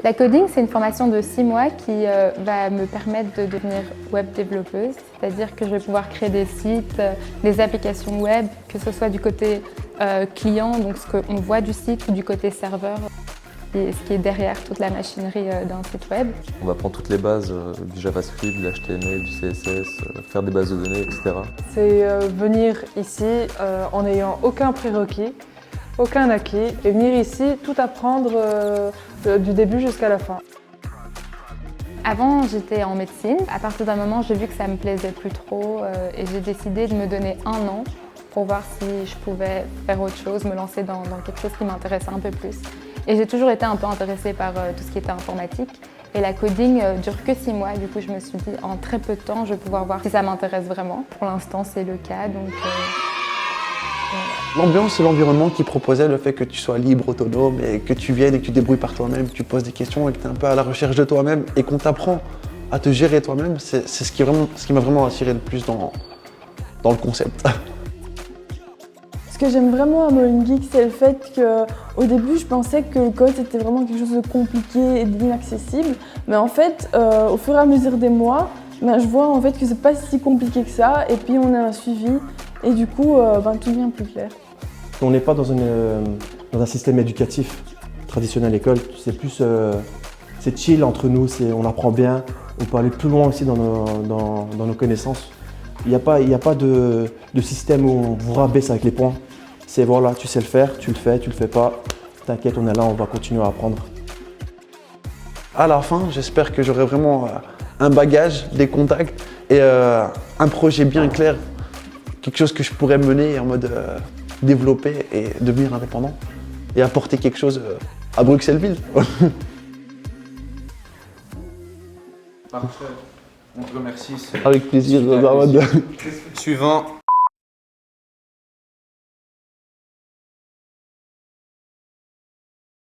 La coding, c'est une formation de 6 mois qui va me permettre de devenir web développeuse, c'est-à-dire que je vais pouvoir créer des sites, des applications web, que ce soit du côté client, donc ce qu'on voit du site, ou du côté serveur, et ce qui est derrière toute la machinerie d'un site web. On va prendre toutes les bases du JavaScript, du HTML, du CSS, faire des bases de données, etc. C'est venir ici en n'ayant aucun prérequis, aucun acquis, et venir ici tout apprendre du début jusqu'à la fin. Avant, j'étais en médecine. À partir d'un moment, j'ai vu que ça me plaisait plus trop et j'ai décidé de me donner 1 an pour voir si je pouvais faire autre chose, me lancer dans quelque chose qui m'intéressait un peu plus. Et j'ai toujours été un peu intéressée par tout ce qui était informatique. Et la coding dure que 6 mois, du coup je me suis dit en très peu de temps je vais pouvoir voir si ça m'intéresse vraiment. Pour l'instant c'est le cas, donc L'ambiance et l'environnement qui proposait, le fait que tu sois libre, autonome et que tu viennes et que tu te débrouilles par toi-même, que tu poses des questions et que tu es un peu à la recherche de toi-même et qu'on t'apprend à te gérer toi-même, c'est ce qui m'a vraiment attiré le plus dans le concept. Ce que j'aime vraiment à Molen Geek, c'est le fait qu'au début, je pensais que le code c'était vraiment quelque chose de compliqué et d'inaccessible. Mais en fait, au fur et à mesure des mois, je vois en fait que c'est pas si compliqué que ça. Et puis on a un suivi et du coup, tout devient plus clair. On n'est pas dans un système éducatif traditionnel école. C'est chill entre nous, on apprend bien. On peut aller plus loin aussi dans nos connaissances. Il n'y a pas de système où on vous rabaisse avec les points. C'est voilà, tu sais le faire, tu le fais pas. T'inquiète, on est là, on va continuer à apprendre. À la fin, j'espère que j'aurai vraiment un bagage, des contacts et un projet bien clair. Quelque chose que je pourrais mener en mode développer et devenir indépendant et apporter quelque chose à Bruxelles-Ville. Parfait. On te remercie. Avec plaisir. Suivant.